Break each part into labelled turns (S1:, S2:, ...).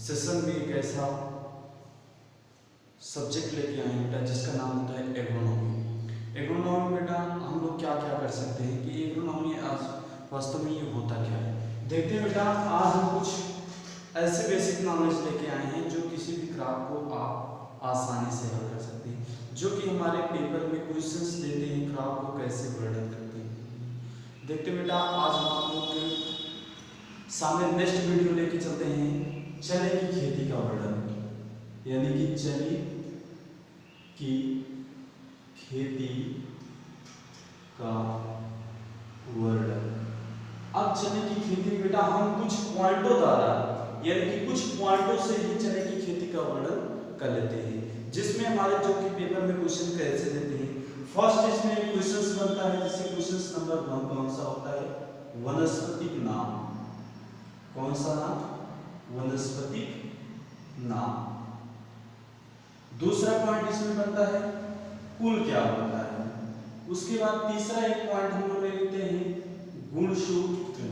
S1: Session में एक ऐसा सब्जेक्ट लेके आए बेटा जिसका नाम होता है एग्रोनॉमी। एग्रोनॉमी बेटा हम लोग क्या क्या कर सकते हैं कि एग्रोनॉमी आज वास्तव में ये होता क्या है। देखते हैं बेटा, आज हम कुछ ऐसे बेसिक नॉलेज लेके आए हैं जो किसी भी क्राफ्ट को आप आसानी से हल कर सकते हैं, जो कि हमारे पेपर में क्वेश्चंस देते हैं क्राफ्ट को कैसे वर्णन करते हैं। देखते हैं बेटा, आज हम आप लोग के सामने नेक्स्ट वीडियो लेके चलते हैं चने की खेती का वर्णन, यानी कि चने की खेती का वर्णन। अब चने की खेती बेटा हम कुछ पॉइंटों द्वारा यानी कि कुछ पॉइंटों से ही चने की खेती का वर्णन कर लेते हैं, जिसमें हमारे जो कि पेपर में क्वेश्चन कैसे देते हैं। फर्स्ट इसमें क्वेश्चंस बनता है, जैसे क्वेश्चन नंबर 1 कौन सा होता है, वनस्पतिक नाम। कौन सा नाम? वनस्पतिक नाम। दूसरा पॉइंट इसमें बनता है कुल क्या होता है। उसके बाद तीसरा एक पॉइंट हम लोग ले लेते हैं गुणसूत्र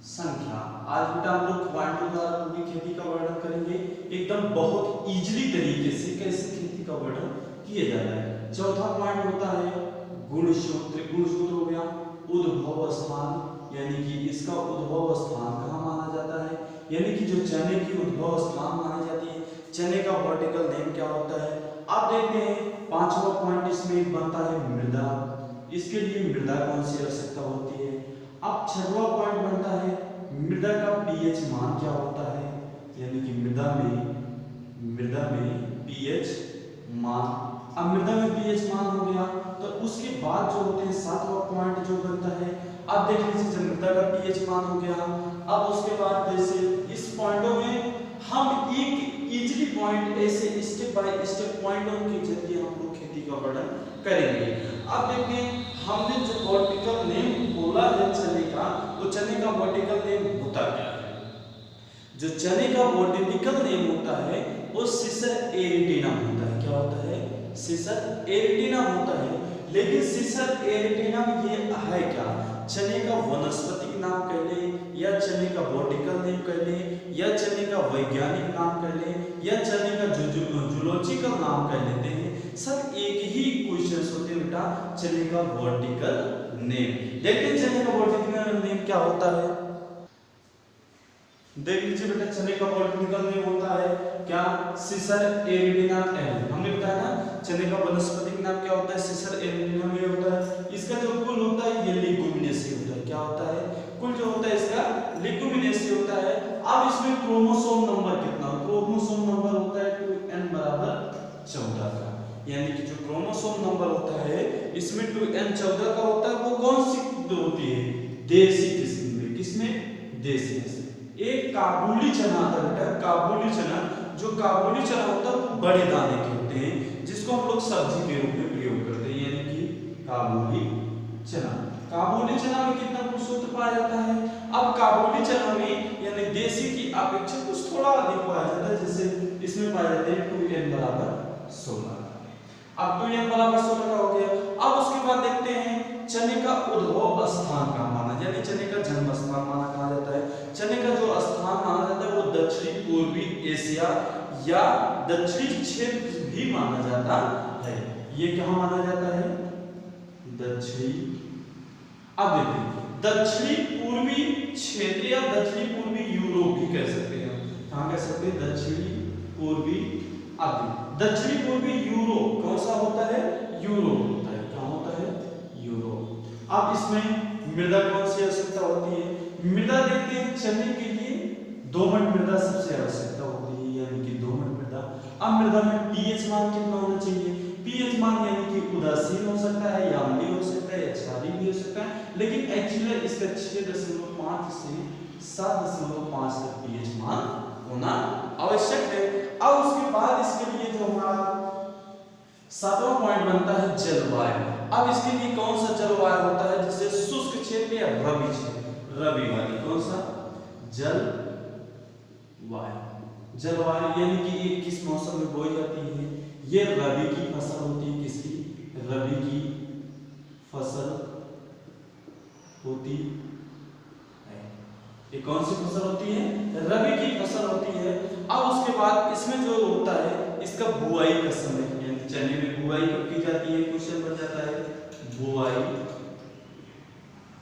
S1: संख्या। आज बेटा हम लोग पॉइंटों द्वारा पूरी खेती का वर्णन करेंगे, एकदम बहुत इजीली तरीके से कैसे खेती का वर्णन किया जाता है। चौथा पॉइंट होता है गुणसूत्र। गुणसूत्र हो गया उद्भव स्थान, यानी कि इसका उद्भव स्थान कहाँ माना जाता है, यानी कि जो चने की उद्भव स्थान मानी जाती है, चने का वर्टिकल नेम क्या होता है। आप देखते हैं पांचवा पॉइंट इसमें बनता है मृदा। इसके लिए मृदा कौन सी आवश्यकता होती है। अब छठवां पॉइंट बनता है मृदा का पीएच मान क्या होता है, यानी कि मृदा में पीएच मान। अब मृदा में पीएच मान हो गया तो उसके बाद जो होते हैं सातवां पॉइंट जो बनता है, अब देख लीजिए जब मृदा का पीएच मान हो गया, अब उसके बाद जैसे इस पॉइंटों में हम एक इजीली पॉइंट ऐसे स्टेप बाय स्टेप पॉइंटों के जरिए हम लोग खेती का वर्णन करेंगे। अब देखते हैं हमने जो वर्टिकल नेम बोला है चने का, वो चने का वर्टिकल नेम होता क्या है। जो चने का वर्टिकल नेम होता है वो सीसर एरिटिनम होता है। क्या होता है? सीसर एरिटिनम होता है। लेकिन सीसर एरिटिनम ये है क्या? चने का वनस्पतिक नाम कह ले, या चने का वर्टिकल नेम कह ले, या चने का वैज्ञानिक नाम कह ले, या चने का जूलॉजिकल नाम कह लेते हैं, सब एक ही क्वेश्चन होते हैं बेटा चने का वर्टिकल नेम। लेकिन चने का वर्टिकल नेम क्या होता है, देख लीजिए बेटा, चने का वर्टिकल नेम होता है क्या? सीसर एरिटिनम एल। हमने बताया ना चने का वनस्पतिक नाम क्या होता है, सीसर एरिटिनम ये होता है। इसका जो कुल होता है ये लेगुमिनेसी होता है। क्या होता है? कुल जो होता है इसका लेगुमिनेसी होता है। अब इसमें क्रोमोसोम नंबर कितना? क्रोमोसोम नंबर होता है 2n बराबर 14 का, यानी कि जो क्रोमोसोम नंबर होता है इसमें 2n 14 का होता है। वो कौन सी होती है? देसी किस्म में। किसमें? देसी किस्म। एक काबुली चना आता है बेटा, काबुली चना। जो काबुली चना होता है वो बड़े दाने के होते हैं, जिसको हम लोग सब्जी के रूप में प्रयोग करते हैं, यानी कि काबुली चना। काबुली चना में कितना गुणसूत्र पाया जाता है? अब काबुली चना में यानी देसी की अपेक्षा कुछ थोड़ा अधिक पाया जाता है, जैसे इसमें पाया जाता है 2n बराबर 16। अब 2n बराबर 16 का हो गया। अब उसके बाद देखते हैं चने का उद्भव स्थान कहाँ माना, यानी चने का जन्म स्थान माना कहा जाता है। चने का जो स्थान माना जाता है वो दक्षिणी पूर्वी एशिया या दक्षिणी क्षेत्र भी माना जाता है। ये कहाँ माना जाता है? दक्षिणी। अब देखते हैं दक्षिणी पूर्वी क्षेत्र या दक्षिणी पूर्वी यूरोप भी कह सकते हैं। कहाँ कह सकते हैं? दक्षिणी पूर्वी। अब दक्षिणी पूर्वी यूरोप कौन सा होता है? यूरोप होता है। क्या होता है? यूरोप। अब इसमें मृदा कौन सी आवश्यकता होती है? मृदा देखते हैं चने के लिए दोमट मृदा सबसे आवश्यकता होती है, यानी कि दोमट मृदा। अब मृदा में पीएच मान कितना होना चाहिए? पीएच मान यानी कि उदासीन हो सकता है या अम्लीय हो सकता है या क्षारीय भी हो सकता है, लेकिन एक्चुअली इसका 6.5 से 7.5 तक पीएच मान होना आवश्यक है। अब उसके बाद इसके लिए जो हमारा सातवां पॉइंट बनता है जलवायु। अब इसके लिए कौन सा जलवायु होता है, जैसे शुष्क क्षेत्र या रबी क्षेत्र? रबी वाली। कौन सा? जलवायु। जलवायु यानी कि ये किस मौसम में बोई जाती है? ये रबी की फसल होती है। किसकी? रबी की फसल होती है। ये कौन सी फसल होती है? रबी की फसल होती है। अब उसके बाद इसमें जो होता है इसका बुआई का समय, यानी चने में बुआई कब की जाती है, क्वेश्चन बन जाता है बुआई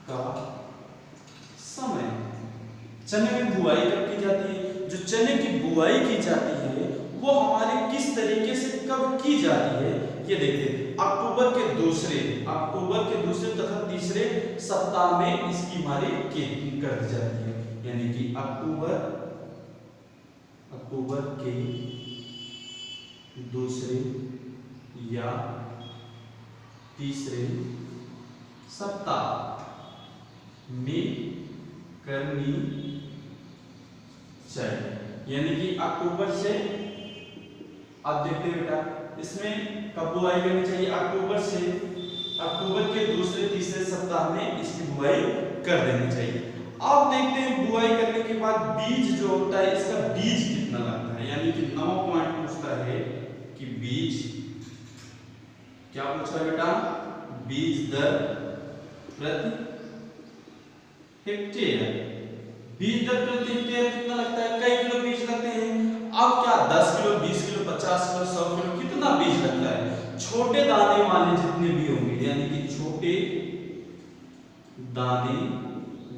S1: का समय। चने में बुआई कब की जाती है, जो चने की बुआई की जाती है वो हमारे किस तरीके से कब की जाती है, ये देखते हैं। अक्टूबर के दूसरे तथा तीसरे सप्ताह में इसकी हमारी खेती कर दी जाती है, यानी कि अक्टूबर के दूसरे या तीसरे सप्ताह में करनी चाहिए, यानी कि अक्टूबर से, आप देखते हैं बेटा इसमें कब बुआई करनी चाहिए, अक्टूबर के दूसरे तीसरे सप्ताह में इसकी बुआई कर देनी चाहिए। अब देखते हैं बुआई करने के बाद बीज जो होता है इसका बीज कितना लगता है, यानी कि 9 पॉइंट पूछता है कि बीज क्या पूछा बेटा, बीज दर प्रति हेक्टेयर, बीज दर प्रति हेक्टेयर कितना लगता है, कई किलो बीज लगते हैं। अब क्या 10 किलो 20 किलो 50 किलो 100 किलो कितना बीज लगता है, छोटे दाने वाले जितने भी होंगे, यानी कि छोटे दाने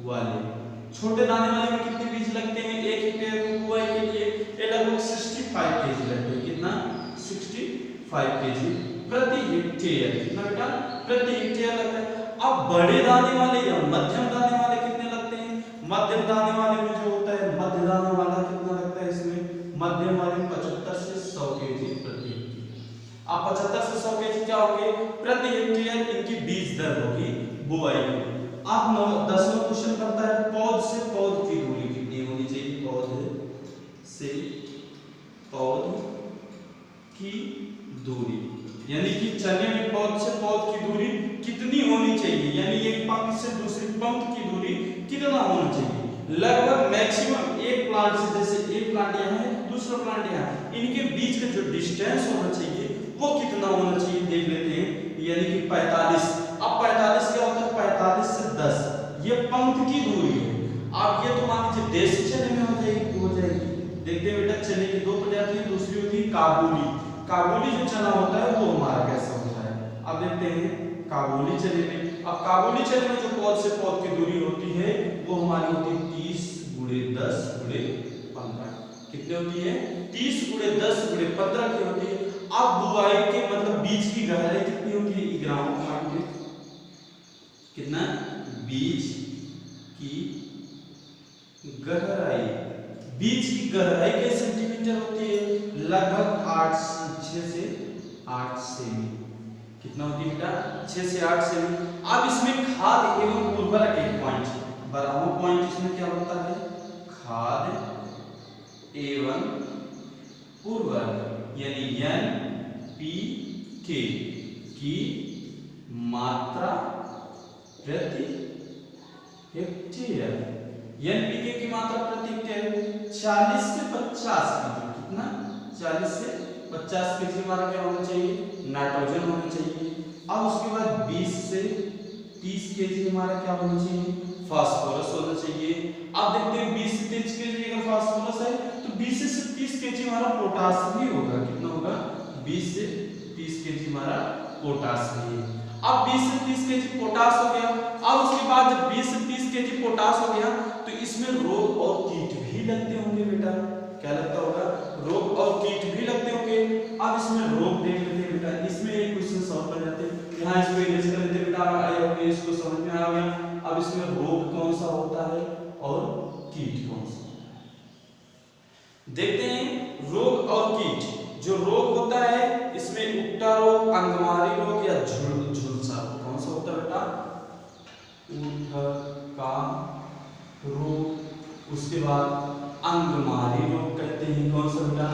S1: वाले में कितने बीज लगते हैं, 1 हेक्टेयर में बुआई के लिए लगभग 65 केजी लगते हैं, कितना 65 केजी प्रति हेक्टेयर, कितना बेटा प्रति हेक्टेयर लगता है। अब बड़े दाने वाले या मध्यम दाने वाले कितने लगते हैं, मध्यम दाने वाले में जो होता है मध्य दाने वाला कितना लगता है, इसमें मध्यम वाले 75 से 100 केजी प्रति हेक्टेयर। अब 75 से 100 केजी क्या होंगे प्रति हेक्टेयर, इनकी बीज दर होगी बुआई की। अब 10वां क्वेश्चन करता है पौध से पौध की दूरी कितनी होनी चाहिए, पौध से पौध की दूरी, यानी कि चने में पौध से पौध की दूरी कितनी होनी चाहिए, यानी एक पंक्ति से दूसरी पंक्ति की दूरी कितना होना चाहिए। लगभग मैक्सिमम एक प्लांट से, जैसे एक प्लांट यहाँ है दूसरा प्लांट यहाँ, इनके बीच का जो डिस्टेंस होना चाहिए वो कितना होना चाहिए देख लेते हैं, यानी कि 45। अब 45 क्या होता है, 45 से 10 ये पंक्ति की दूरी है। अब ये तो मान लीजिए देसी चने में हो जाएगी। देखते हैं बेटा चने की 2 प्रजाति है, दूसरी होती है काबुली जो चना होता है वो हमारा कैसा होता है। अब देखते हैं काबुली चने में, अब काबुली चने में जो पौध से पौध की दूरी होती है वो हमारी होती है 30 × 10 × 15, कितनी होती है 30 × 10 × 15 की होती है। अब बुआई के मतलब बीज की गहराई कितनी होती है, ग्राम में कितना, बीज की गहराई के सेंटीमीटर होती है, लगभग 6 से 8 सेमी, कितना होती है बेटा 6 से 8 सेमी। अब इसमें खाद एवं उर्वरक एक पॉइंट, 12वां पॉइंट इसमें क्या होता है, खाद एवं उर्वरक, यानी NPK की मात्रा प्रति हेक्टेयर, NPK की मात्रा प्रति हेक्टेयर 40 से 50 केजी, कितना 40 से 50 केजी हमारा क्या होना चाहिए, नाइट्रोजन होना चाहिए। अब उसके बाद 20 से 30 केजी हमारा क्या होना चाहिए, फास्फोरस होना चाहिए। अब देखते हैं 20 से 30 केजी अगर फास्फोरस है तो 20 से 30 केजी हमारा पोटास भी होगा, कितना होगा 20 से 30 केजी हमारा पोटास भी है। अब 20 से 30 केजी पोटास हो गया। अब उसके बाद जब 20 से 30 केजी पोटास हो गया तो इसमें रोग और कीट भी लगते होंगे बेटा, क्या लगता होगा, रोग और कीट भी लगते होंगे। अब इसमें रोग देख लेते हैं बेटा, इसमें एक क्वेश्चन सॉल्व कर जाते हैं, यहाँ इसको इरेज कर लेते हैं बेटा, आया होगा इसको समझ में आ गया। अब इसमें रोग कौन सा होता है और कीट कौन सा होता है, देखते हैं रोग और कीट। जो रोग होता है इसमें उक्टा रोग, अंगमारी रोग या झुलसा रोग, कौन सा होता है बेटा, उठका रोग। उसके बाद अंगमारी रोग कहते हैं, कौन सा बेटा,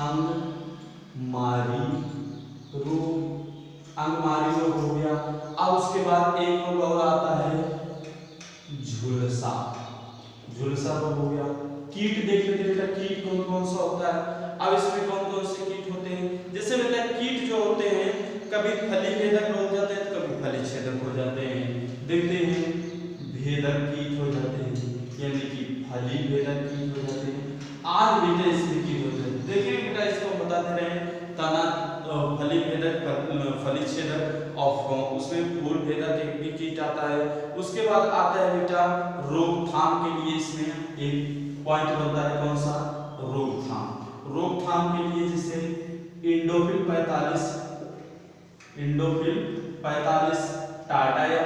S1: अंगमारी रोग हो गया। अब उसके बाद एक रोग और आता है झुलसा रोग हो गया। कीट देख लेते हैं बेटा, कीट कौन कौन सा होता है। अब इसमें कौन कौन से कीट होते हैं, जैसे बेटा कीट जो होते हैं कभी फली भेदक हो जाते हैं तो कभी फली छेदक हो जाते हैं। देखते हैं भेदक कीट हो जाते हैं, यानी कि फली भेदक कीट हो जाते हैं। आज बेटा इसमें बताते रहे, तना फली भेदक फली छेदक ऑफ उसमें फूल भेदक एक भी कीट आता है। उसके बाद आता है बेटा रोकथाम के लिए, इसमें एक पॉइंट बनता है कौन सा, रोकथाम। रोकथाम के लिए जैसे इंडोफिल 45, टाटायम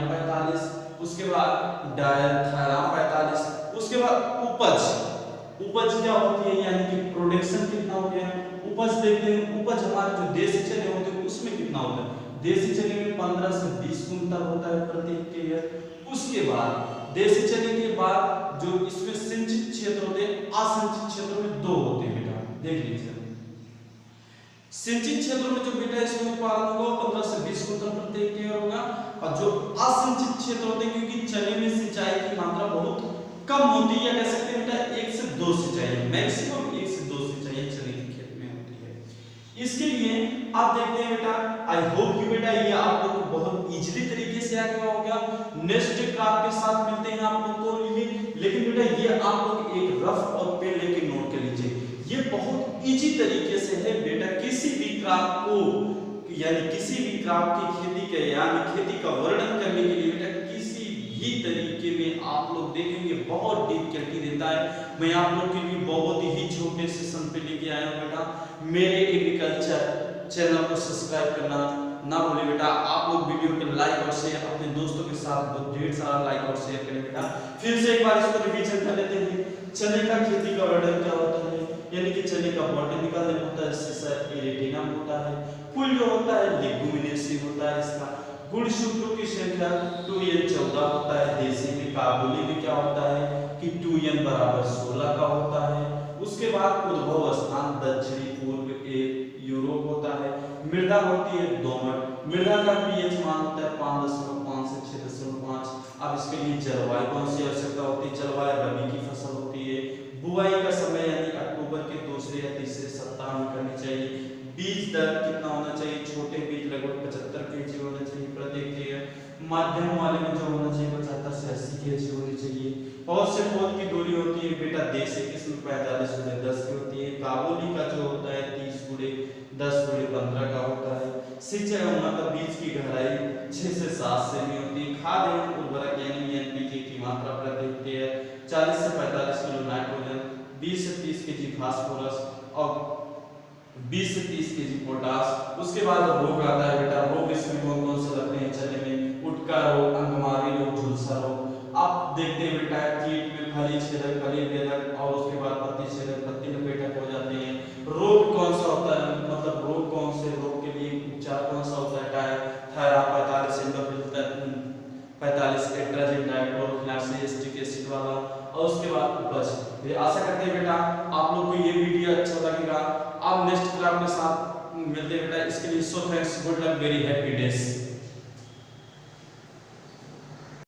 S1: 45, उसके बाद डायथायराम 45, उसके बाद उपज क्या होती है, यानी कि प्रोडक्शन कितना हो गया, उपज देखते हैं। उपज हमारे जो देसी चने होते हैं उसमें कितना होता है, देसी चने में 15 से 20 कुंटल होता है प्रति हेक्टेयर। उसके बाद देसी चने के बाद जो इसमें सिंचित क्षेत्र होते हैं, असिंचित क्षेत्रों में दो होते हैं बेटा, देख लीजिए। सिंचित क्षेत्रों में जो बेटा इसमें उत्पादन होगा 15 से 20 कुंटल प्रति हेक्टेयर होगा, और जो असिंचित क्षेत्र होते हैं, क्योंकि चने में सिंचाई की मात्रा बहुत कम होती है, कह सकते हैं बेटा 1 से 2 सिंचाई, मैक्सिमम 1 से 2 सिंचाई चने के खेत में होती है। इसके लिए आप देखते हैं बेटा, आई होप कि बेटा ये आप लोग को बहुत इजीली तरीके से आ गया होगा। नेक्स्ट क्लास के साथ मिलते हैं आप लोग को लिए, लेकिन बेटा ये आप लोग एक रफ और पेन लेके नोट कर लीजिए, ये बहुत इजी तरीके से है बेटा। किसी भी क्रॉप को, यानी किसी भी क्रॉप की खेती के, यानी खेती का वर्णन करने के लिए बेटा किसी भी तरीके में आप लोग देखेंगे बहुत डिफिकल्टी देता है। मैं आप लोग के लिए बहुत ही छोटे सेशन पे लेके आया हूं बेटा। मेरे एग्रीकल्चर चैनल को सब्सक्राइब करना ना भूलिए बेटा। आप लोग वीडियो को लाइक और शेयर अपने दोस्तों के साथ ढेर सारा लाइक और शेयर करें बेटा। फिर से एक बार इसको रिवीजन कर लेते हैं। चने का खेती का वर्णन क्या होता है, यानी कि चने का बॉटनिकल नेम होता है सिसर एरिटिनम होता है। फूल जो होता है लेगुमिनेसी होता है इसका। गुणसूत्रों की संख्या 2n 14 होता है। देसी में काबुली में क्या होता है कि 2n बराबर 16 का होता है। उसके बाद उद्भव स्थान दक्षिणी पूर्व यूरोप होता है। मृदा होती है दोमट। मृदा का पीएच मान होता है 5.5 से 6.5। अब इसके लिए जलवायु कौन सी आवश्यकता होती है, जलवायु रबी की फसल होती है। बुआई का समय यानी अक्टूबर के दूसरे या तीसरे सप्ताह में करनी चाहिए। बीज दर कितना होना चाहिए, छोटे बीज लगभग 75 केजी होना चाहिए प्रति हेक्टेयर। माध्यम वाले में जो होना चाहिए 75 से 80 केजी होनी चाहिए। पौध से पौध की दूरी होती है बेटा देसी किस्म 45 गुणे 10 की होती है। काबुली का जो होता है 30 गुणे 10 गुणे 15 का होता है। सिंचाई मतलब बीज की गहराई 6 से 7 सेमी होती है। खाद एवं उर्वरक यानी एनपीके की मात्रा प्रति हेक्टेयर 40 से 45 किलो नाइट्रोजन, 20 से 30 केजी फास्फोरस और 20 से 30 केजी पोटास। उसके बाद रोग आता है बेटा। रोग इसमें कौन से लगते हैं चने में, उटका रोग, अंगमारी रोग, झुलसा रोग। अब देखते हैं बेटा कीट में फली छेदक, फली भेदक और उसके बाद पत्ती छेदक, पत्ती लपेटक हो जाते हैं। रोग कौन सा होता है, मतलब रोग कौन से रोग के लिए उपचार कौन सा होता है, thiram 45, Indofil 45, atrazine dichlorophenoxy acetic acid वाला। और उसके बाद उपज। आशा करते हैं बेटा आप लोग को ये वीडियो अच्छा लगेगा। अब नेक्स्ट क्लास के साथ मिलते हैं बेटा। इसके लिए so thanks, good luck, very happy days.